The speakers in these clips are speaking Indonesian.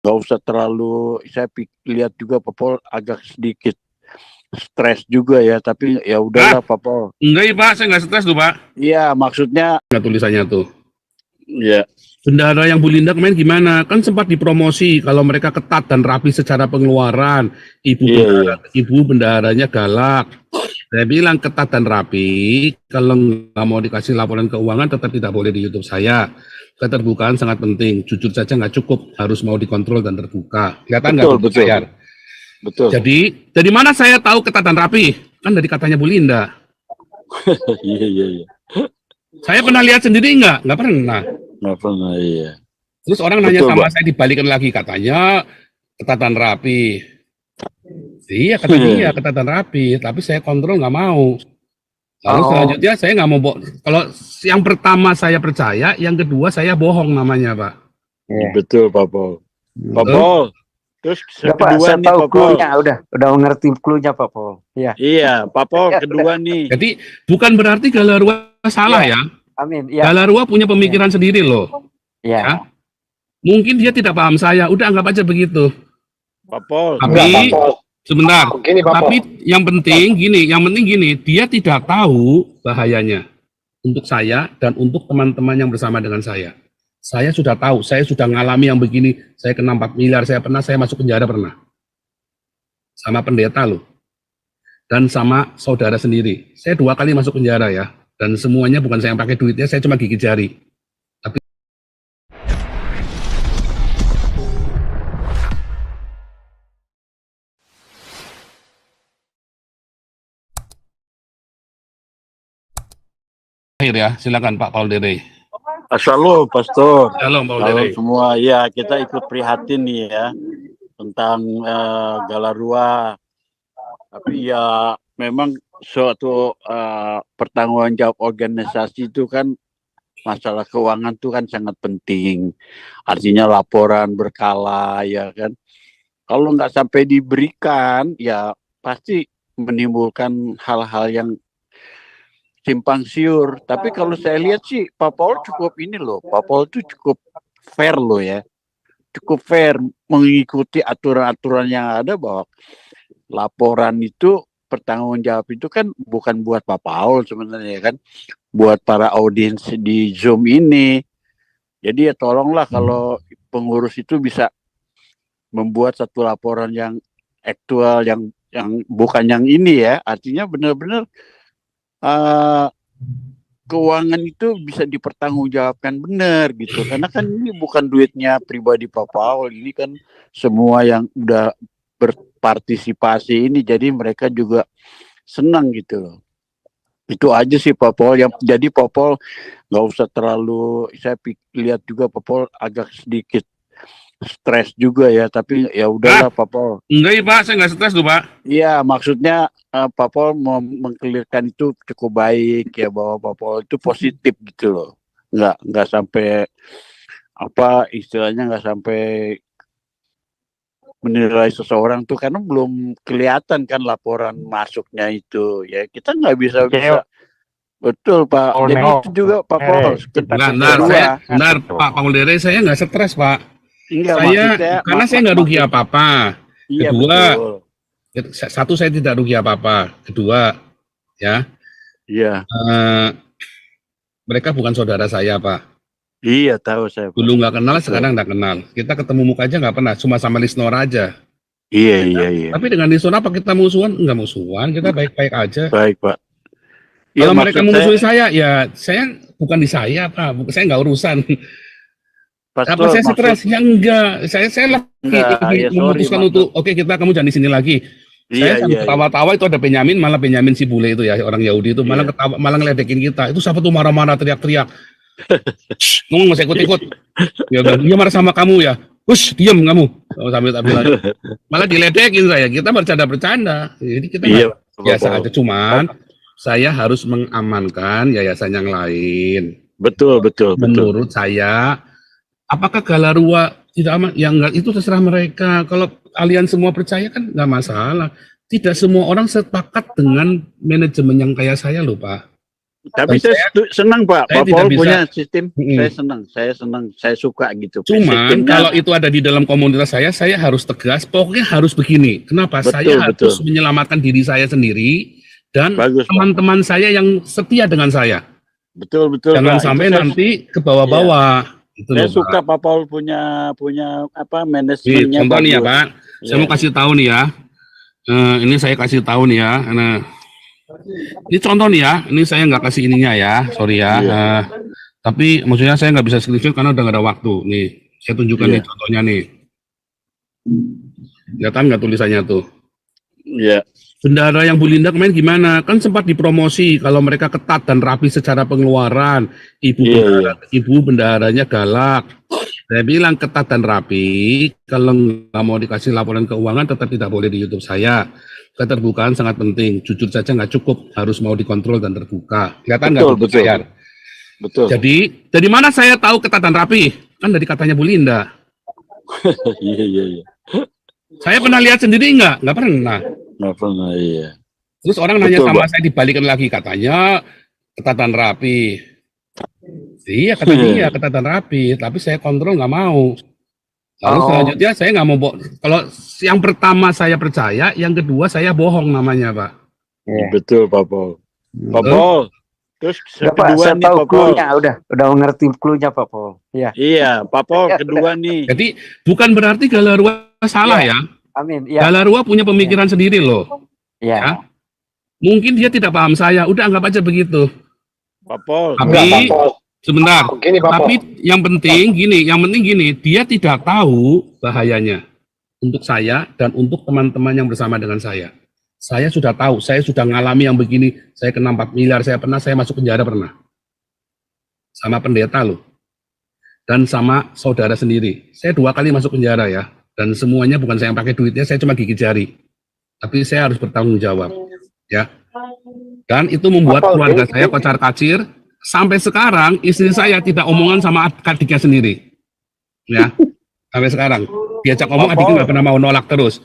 nggak usah terlalu, saya lihat juga Papol agak sedikit stres juga ya, tapi ya udahlah Papol. Enggak ya Pak, saya nggak stres tuh Pak. Iya, maksudnya Nggak tulisannya tuh. ya. Bendahara yang Bu Linda kemarin gimana? Kan sempat dipromosi kalau mereka ketat dan rapi secara pengeluaran. Ibu bendaharanya galak. Saya bilang ketat dan rapi, kalau nggak mau dikasih laporan keuangan tetap tidak boleh di YouTube saya. Keterbukaan sangat penting. Jujur saja nggak cukup, harus mau dikontrol dan terbuka. Kelihatan nggak? Betul. Jadi dari mana saya tahu ketat dan rapi? Kan dari katanya Bu Linda. Iya. Saya pernah lihat sendiri nggak? Nggak pernah. Nggak pernah, iya. Terus orang nanya sama saya, dibalikin lagi, katanya ketat dan rapi. Iya, kata dia ketat dan rapi, tapi saya kontrol nggak mau. Lalu selanjutnya saya nggak mau kalau yang pertama saya percaya, yang kedua saya bohong namanya, Pak. Betul, Pak Pol. Pak Pol. Terus kedua saya nih, tahu clue-nya, udah mengerti clue-nya Pak Pol. Iya, Pak Pol kedua nih. Jadi bukan berarti Galarua salah ya. Amin. Ya. Galarua punya pemikiran sendiri loh. Ya. Mungkin dia tidak paham saya. Udah anggap aja begitu. Pak Pol. Tapi sebentar. Tapi yang penting gini, dia tidak tahu bahayanya untuk saya dan untuk teman-teman yang bersama dengan saya. Saya sudah tahu, saya sudah ngalami yang begini. Saya kena 4 miliar, saya masuk penjara pernah. Sama pendeta loh. Dan sama saudara sendiri. Saya 2 kali masuk penjara ya. Dan semuanya bukan saya yang pakai duitnya, saya cuma gigit jari. Tapi akhir ya, silakan Pak Paul Dere. Assalamualaikum Pastor. Shalom Paul Halo Dere. semua, ya kita ikut prihatin nih ya tentang Galarua. Tapi ya memang suatu pertanggungan jawab organisasi itu kan, masalah keuangan itu kan sangat penting. Artinya laporan berkala ya kan. Kalau nggak sampai diberikan ya pasti menimbulkan hal-hal yang simpang siur. Tapi kalau saya lihat sih Pak Paul cukup ini loh. Pak Paul itu cukup fair loh ya. Cukup fair mengikuti aturan-aturan yang ada, bahwa laporan itu, pertanggung jawab itu kan bukan buat Pak Paul sebenarnya kan, buat para audiens di Zoom ini. Jadi ya tolonglah kalau pengurus itu bisa membuat satu laporan yang aktual, yang bukan yang ini ya. Artinya benar-benar keuangan itu bisa dipertanggungjawabkan benar gitu. Karena kan ini bukan duitnya pribadi Pak Paul, ini kan semua yang udah berpartisipasi ini, jadi mereka juga senang gitu loh. Itu aja sih Pak Paul. Jadi Pak Paul nggak usah terlalu, saya lihat juga Pak Paul agak sedikit stres juga ya, tapi ya udahlah Pak Paul. Enggak ya Pak, saya nggak stres tuh Pak. Iya, maksudnya Pak Paul mau mengkelirkan itu cukup baik ya, bahwa Pak Paul itu positif gitu loh. Nggak sampai istilahnya nggak sampai menilai seseorang tuh, karena belum kelihatan kan laporan masuknya itu ya, kita nggak bisa betul Pak. Jadi itu juga Pak Paul. Benar Pak Paul Dere, saya nggak stres Pak. Karena saya nggak rugi apa-apa. Iya, kedua, betul. Satu saya tidak rugi apa-apa. Kedua, ya. Iya. Mereka bukan saudara saya Pak. Iya, tahu saya. Dulu nggak kenal, sekarang nggak kenal. Kita ketemu muka aja nggak pernah, cuma sama Lisnora aja. Iya. Tapi dengan Lisnora apa kita musuhan? Nggak musuhan, kita baik-baik aja. Baik Pak. Kalau mereka memusuhi saya, ya saya bukan di saya Pak, saya nggak urusan. Apa saya stres? Ya enggak, saya lagi memutuskan untuk kamu jangan di sini lagi. Saya ketawa-tawa itu ada Benyamin, malah Benyamin si bule itu ya, orang Yahudi itu malah ketawa, malah ngeledekin kita. Itu siapa tuh marah-marah teriak-teriak. Ngomong masih ikut-ikut. Ya dia marah sama kamu ya. Hush, diam kamu. Sambil bilang. Malah diledekin saya. Kita bercanda-bercanda. Jadi kita biasa aja, cuman saya harus mengamankan yayasan yang lain. Betul. Menurut saya, apakah Galarua tidak aman? Ya enggak, itu terserah mereka. Kalau kalian semua percaya kan nggak masalah. Tidak semua orang sepakat dengan manajemen yang kayak saya loh Pak. Tapi Dan senang Pak. saya Pak tidak Paul bisa. punya sistem. Mm-mm. Saya senang, saya suka gitu. Cuman Sistemnya, kalau itu ada di dalam komunitas saya harus tegas, pokoknya harus begini. Kenapa? Saya harus betul. menyelamatkan diri saya sendiri dan Bagus, Pak. teman-teman saya yang setia dengan saya. Betul, Jangan Pak. sampai Itu nanti ke bawah-bawah. Itu saya loh, suka Pak. Pak Paul punya apa Nih, manajemennya contoh nih ya, bagus. Pak. Saya mau kasih tahu nih ya. Ini saya kasih tahu nih ya. Nah, ini contoh nih ya. Ini saya nggak kasih ininya ya. Sorry ya. Iya. Tapi maksudnya saya nggak bisa screenshot karena udah nggak ada waktu. Nih, saya tunjukkan Iya. nih contohnya nih. Kelihatan nggak tulisannya tuh? Iya. Bendahara yang Bu Linda kemarin gimana? Kan sempat dipromosi kalau mereka ketat dan rapi secara pengeluaran. Ibu bendaharanya galak. Saya bilang ketat dan rapi. Kalau nggak mau dikasih laporan keuangan tetap tidak boleh di YouTube saya. Keterbukaan sangat penting. Jujur saja nggak cukup, harus mau dikontrol dan terbuka. Kelihatan nggak? Betul. Betul. Jadi dari mana saya tahu ketat dan rapi? Kan dari katanya Bu Linda. Iya. Saya pernah lihat sendiri nggak? Nggak pernah. Nggak pernah, iya. Terus orang nanya Betul, sama Pak. saya dibalikin lagi, katanya ketat dan rapi. Iya, kata dia ketat dan rapi, tapi saya kontrol nggak mau. Lalu selanjutnya saya nggak mau kalau yang pertama saya percaya, yang kedua saya bohong namanya, Pak. Iya. Betul, Pak Paul. Pak Paul. Terus Udah, Pak, kedua saya nih tahu Pak Paul. clue-nya, udah mengerti clue-nya Pak Paul. Iya. Iya, Pak Paul kedua nih. Jadi bukan berarti Galarua salah ya. Amin. Iya. Galarua punya pemikiran sendiri loh. Iya. Ya. Mungkin dia tidak paham saya, udah anggap aja begitu. Pak Paul. Tapi sebentar. Gini, Pak Tapi yang penting gini, dia tidak tahu bahayanya untuk saya dan untuk teman-teman yang bersama dengan saya. Saya sudah tahu, saya sudah ngalami yang begini, saya kena 4 miliar, saya masuk penjara pernah. Sama pendeta loh. Dan sama saudara sendiri. Saya 2 kali masuk penjara ya. Dan semuanya bukan saya yang pakai duitnya, saya cuma gigit jari. Tapi saya harus bertanggung jawab. Ya. Dan itu membuat keluarga saya kocar-kacir. Sampai sekarang istri saya tidak omongan sama adiknya sendiri. Ya. Sampai sekarang. Diajak ngomong adiknya nggak pernah mau nolak terus.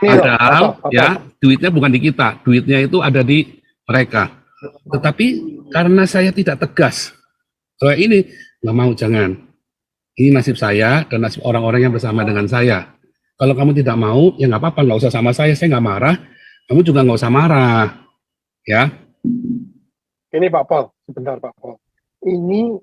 Padahal ya duitnya bukan di kita. Duitnya itu ada di mereka. Tetapi karena saya tidak tegas. Kalau ini nggak mau, jangan. Ini nasib saya dan nasib orang-orang yang bersama dengan saya. Kalau kamu tidak mau, ya nggak apa-apa, nggak usah sama saya nggak marah. Kamu juga nggak usah marah, ya. Ini Pak Paul, sebentar Pak Paul. Ini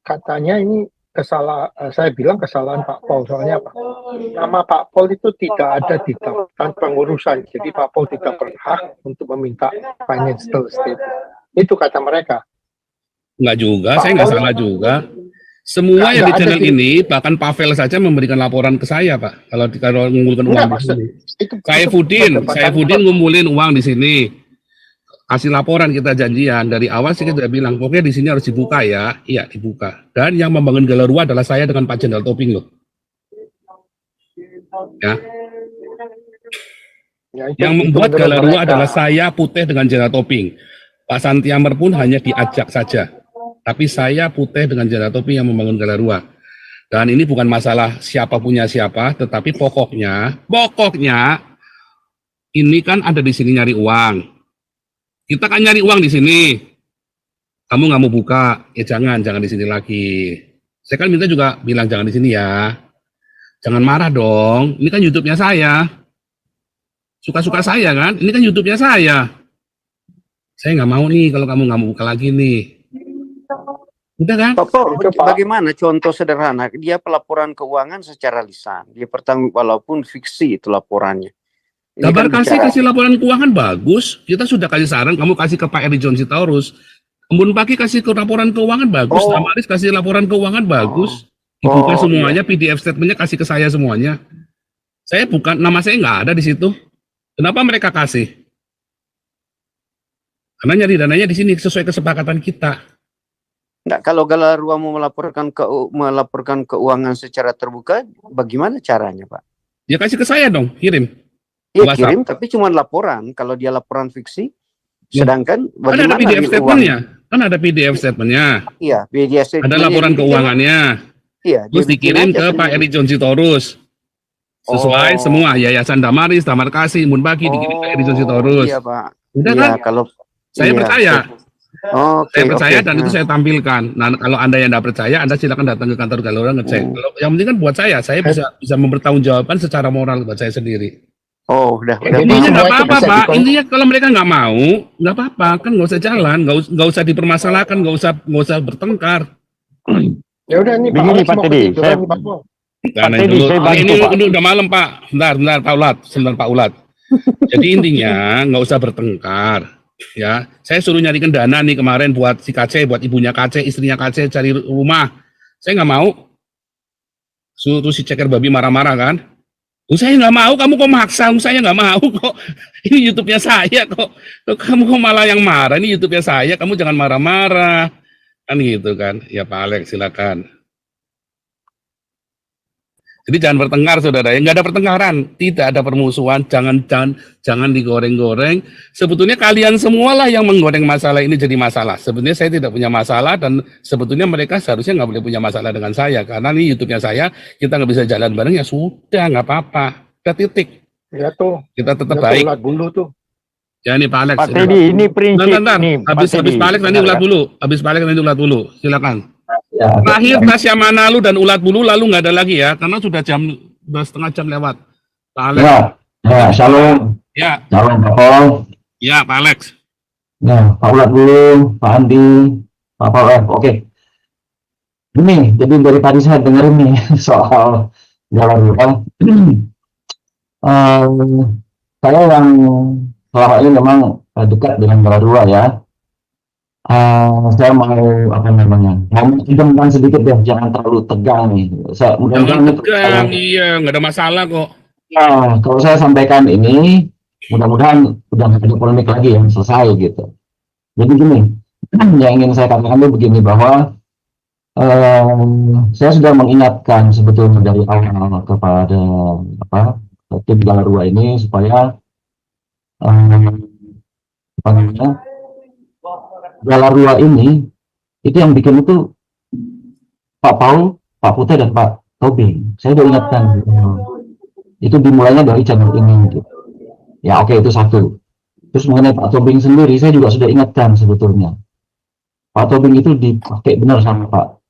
katanya ini saya bilang kesalahan Pak Paul. Soalnya apa? Nama Pak Paul itu tidak ada di daftar pengurusan. Jadi Pak Paul tidak berhak untuk meminta financial statement. Itu kata mereka. Nggak juga, Pak saya nggak Paul, salah juga. Semua yang di channel ini, bahkan Pavel saja memberikan laporan ke saya, Pak. Kalau mengumpulkan uang di sini. Saya Fudin ngumpulin uang di sini. Kasih laporan, kita janjian. Dari awal sih kita bilang, pokoknya di sini harus dibuka ya. Iya, dibuka. Dan yang membangun Galarua adalah saya dengan Pak Jenderal Toping loh. Ya. Yang membuat Galarua adalah saya, Putih dengan Jenderal Toping. Pak Santiamer pun hanya diajak saja. Tapi saya, Putih dengan Jenderal Toping yang membangun Galarua. Dan ini bukan masalah siapa punya siapa, tetapi pokoknya ini kan ada di sini nyari uang. Kita kan nyari uang di sini. Kamu nggak mau buka, ya jangan di sini lagi. Saya kan minta juga bilang jangan di sini ya. Jangan marah dong. Ini kan YouTube-nya saya. Suka-suka saya kan. Ini kan YouTube-nya saya. Saya nggak mau nih kalau kamu nggak mau buka lagi nih. Udah kan? Pak Paul, bagaimana contoh sederhana? Dia pelaporan keuangan secara lisan. Dia walaupun fiksi itu laporannya. Kabar kasih laporan keuangan bagus. Kita sudah kasih saran, kamu kasih ke Pak Eri John Sitorus. Embun Pagi kasih ke laporan keuangan bagus. Damaris kasih laporan keuangan bagus. Dibuka semuanya, PDF statementnya kasih ke saya semuanya. Saya bukan, nama saya nggak ada di situ. Kenapa mereka kasih? Karena nyari dananya di sini sesuai kesepakatan kita. Nggak, kalau Galarua mau melaporkan keuangan secara terbuka, bagaimana caranya, Pak? Ya kasih ke saya dong, kirim. Iya, kirim, tapi cuma laporan. Kalau dia laporan fiksi, sedangkan kan ada PDF statementnya. Kan ada PDF statementnya. Iya, PDF statement. Ada laporan keuangannya. Iya. Terus dikirim ke Pak Eri John Sitorus. Sesuai semua, Yayasan Damaris, Damar Kasih, Embun Pagi, dikirim ke Eri John Sitorus. Iya, Pak. Udah iya, kan? Kalau Saya percaya. Oke, Saya percaya oke. dan itu saya tampilkan. Nah, kalau Anda yang tidak percaya, Anda silakan datang ke kantor Galora ngecek. Kalau yang penting kan buat saya bisa mempertanggungjawabkan secara moral buat saya sendiri. Oh, udah Intinya paham. nggak Semua itu apa-apa, bisa Pak. Intinya kalau mereka nggak mau, nggak apa-apa, kan nggak usah jalan, nggak usah dipermasalahkan, nggak usah bertengkar. Ya udah nih Pak Begini Alex Pak mau Teddy, ketiduran nih Pak Pol. Karena Teddy, dulu, saya bantu, ini Pak. udah malam, Pak. Sebentar, Pak Ulat, sebentar Pak Ulat. Jadi intinya nggak usah bertengkar, ya. Saya suruh nyarikan dana nih kemarin buat si KC, buat ibunya KC, istrinya KC cari rumah. Saya nggak mau. Suruh si ceker babi marah-marah kan. Saya nggak mau, kamu kok maksa? Saya nggak mau kok. Ini YouTube-nya saya kok. Kamu kok malah yang marah? Ini YouTube-nya saya. Kamu jangan marah-marah. Kan gitu kan. Ya Pak Alex, silakan. Jadi jangan bertengkar, saudara. Nggak ada pertengkaran, tidak ada permusuhan. Jangan digoreng-goreng. Sebetulnya kalian semualah yang menggoreng masalah ini jadi masalah. Sebetulnya saya tidak punya masalah dan sebetulnya mereka seharusnya nggak boleh punya masalah dengan saya karena ini YouTube-nya saya. Kita nggak bisa jalan bareng ya sudah, nggak apa-apa. Kita titik. Ya tuh. Kita tetap Ya baik. tuh, ulat bulu tuh. Ya nih Pak Alex. Pak Teddy, ini prinsip Bentar. nih. Habis Pak Alex nanti ulat dulu. Habis Pak Alex nanti ulat dulu. Silakan. Ya, Terakhir Tasya Manalu dan ulat bulu lalu nggak ada lagi ya karena sudah setengah jam lewat. Pak Alex. ya, shalom, Ya, shalom Pak Pol, ya Pak Alex. ya Pak Ulat dulu, Pak Andi, Pak Pol, oke. Ini, jadi dari tadi saya dengerin nih soal Gallarua. Saya yang selama ini memang dekat dengan Gallarua ya. Saya mau apa namanya, mau menjemkan sedikit deh, jangan terlalu tegang nih. Saya Jangan tegang, iya nggak ada masalah kok. Nah, kalau saya sampaikan ini, mudah-mudahan udah nggak ada polemik lagi yang selesai gitu. Jadi gini, yang ingin saya katakan itu begini bahwa saya sudah mengingatkan sebetulnya dari awal kepada tim Gallarua ini supaya apa namanya, Gallarua ini itu yang bikin itu Pak Paul, Pak Putih dan Pak Tobing. Saya sudah ingatkan itu dimulainya dari channel ini gitu. Ya oke, itu satu. Terus mengenai Pak Tobing sendiri saya juga sudah ingatkan sebetulnya. Pak Tobing itu dipakai benar sama Pak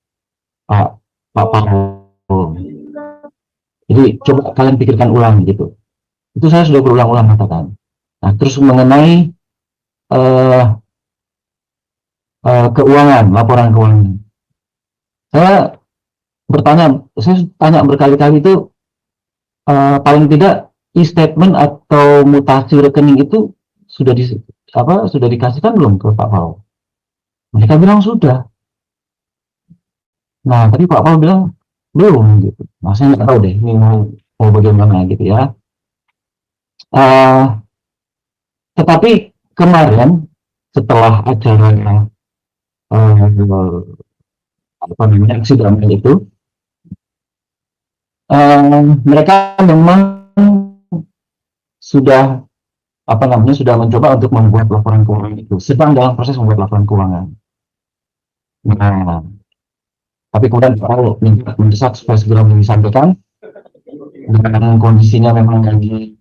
Paul. Jadi coba kalian pikirkan ulang gitu. Itu saya sudah berulang-ulang katakan. Nah, terus mengenai keuangan, laporan keuangan. Saya tanya berkali-kali itu paling tidak e-statement atau mutasi rekening itu sudah dikasihkan belum ke Pak Paul? Mereka bilang sudah. Nah, tadi Pak Paul bilang belum gitu. Nah, saya nggak tahu deh ini mau bagaimana gitu ya. Tetapi kemarin setelah acara aksi damai itu, mereka memang sudah sudah mencoba untuk membuat laporan keuangan itu, sedang dalam proses membuat laporan keuangan. Nah, tapi kemudian Paul mendesak supaya segera disampaikan dengan kondisinya memang lagi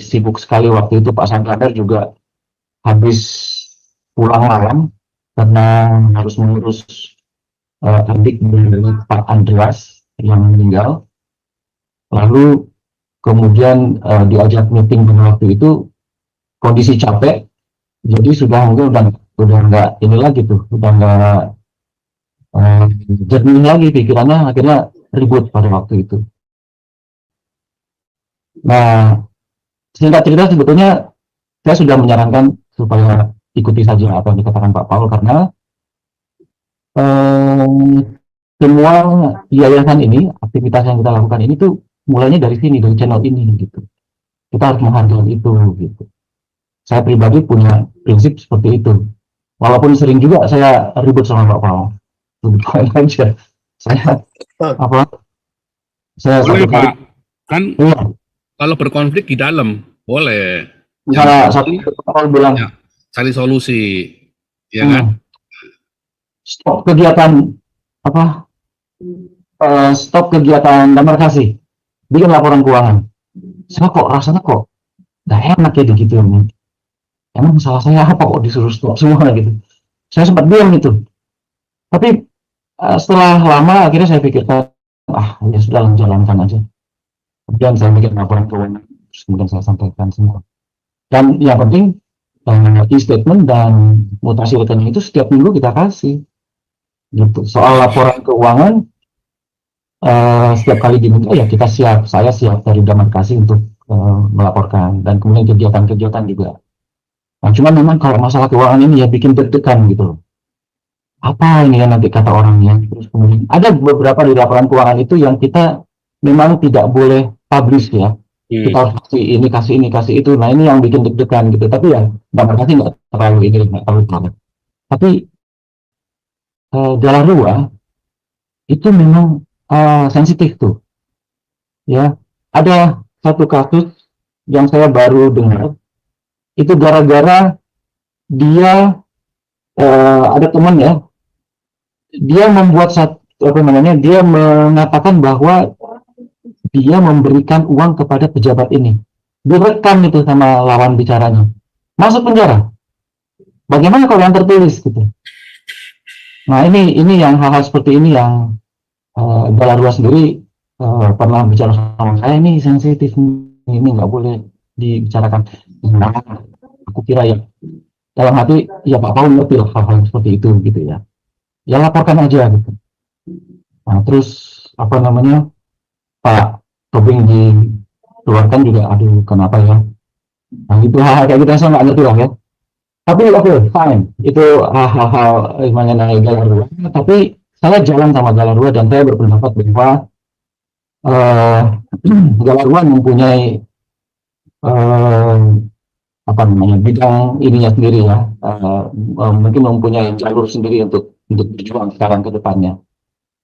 sibuk sekali waktu itu. Pak Sangkandar juga habis pulang malam karena harus mengurus adik dari Pak Andreas yang meninggal. Lalu kemudian diajak meeting pada waktu itu, kondisi capek, jadi mungkin udah nggak ini lagi tuh, udah nggak jernih lagi pikirannya, akhirnya ribut pada waktu itu. Nah, singkat cerita sebetulnya saya sudah menyarankan supaya ikuti saja apa yang dikatakan Pak Paul, karena semua yayasan ini, aktivitas yang kita lakukan ini tuh mulainya dari sini, dari channel ini gitu. Kita harus menghargai itu gitu. Saya pribadi punya prinsip seperti itu. Walaupun sering juga saya ribut sama Pak Paul. Kebetulan aja saya boleh Pak, kan kalau berkonflik di dalam boleh. Misalnya satu Paul bilang ya, cari solusi, ya kan? Stop kegiatan stop kegiatan damar kasih, bikin laporan keuangan. Saya rasanya kok nggak enak ya begitu ini. emang salah saya apa kok disuruh stop semua gitu. Saya sempat diam itu. Tapi setelah lama akhirnya saya pikirkan, ya sudah jalankan aja. Kemudian saya bikin laporan keuangan, terus kemudian saya sampaikan semua. Dan yang penting e-statement dan mutasi rekening itu setiap minggu kita kasih. Gitu. Soal laporan keuangan setiap kali diminta ya kita siap, saya siap dari Damarkasi untuk melaporkan, dan kemudian kegiatan-kegiatan juga. Nah, cuman memang kalau masalah keuangan ini ya bikin deg-degan gitu loh. Apa ini ya nanti kata orangnya. Terus kemudian ada beberapa di laporan keuangan itu yang kita memang tidak boleh publish ya. Kita harus kasih ini, kasih itu. Nah, ini yang bikin deg-degan gitu. Tapi ya Damarkasi nggak terlalu ini, nggak terlalu banget. Tapi Galarua itu memang sensitif tuh. Ya, ada satu kasus yang saya baru dengar, itu gara-gara dia ada teman ya, dia membuat dia mengatakan bahwa dia memberikan uang kepada pejabat ini, direkam itu sama lawan bicaranya, masuk penjara. Bagaimana kalau yang tertulis gitu? Nah, ini yang hal-hal seperti ini yang Galarua sendiri pernah bicara sama saya, ini sensitif, ini nggak boleh dibicarakan. Nah, aku kira ya dalam hati ya Pak Paul ngerti lah hal-hal seperti itu gitu ya. Ya laporkan aja gitu. Nah, terus apa namanya, Pak Tobing dikeluarkan juga, aduh kenapa ya? Nah, itu hal-hal kayak gitu saya nggak ngerti lah ya. Tapi oke, fine. Itu hal-hal mengenai Galarua. Tapi saya jalan sama Galarua dan saya berpendapat bahwa Galarua mempunyai apa namanya, bidang ininya sendiri ya, mungkin mempunyai jalur sendiri untuk berjuang sekarang ke depannya,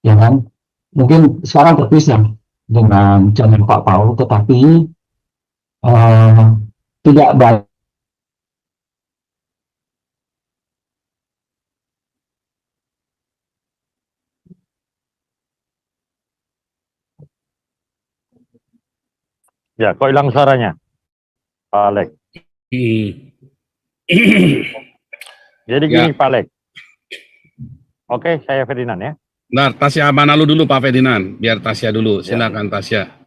ya kan? Mungkin sekarang terpisah dengan channel Pak Paul, tetapi tidak baik. Ya, kok hilang suaranya, Pak Alek? Jadi gini, Pak Alek. Oke, saya Ferdinand ya. Nah, Tasya Manalu dulu Pak Ferdinand, biar Tasya dulu. Silakan Tasya.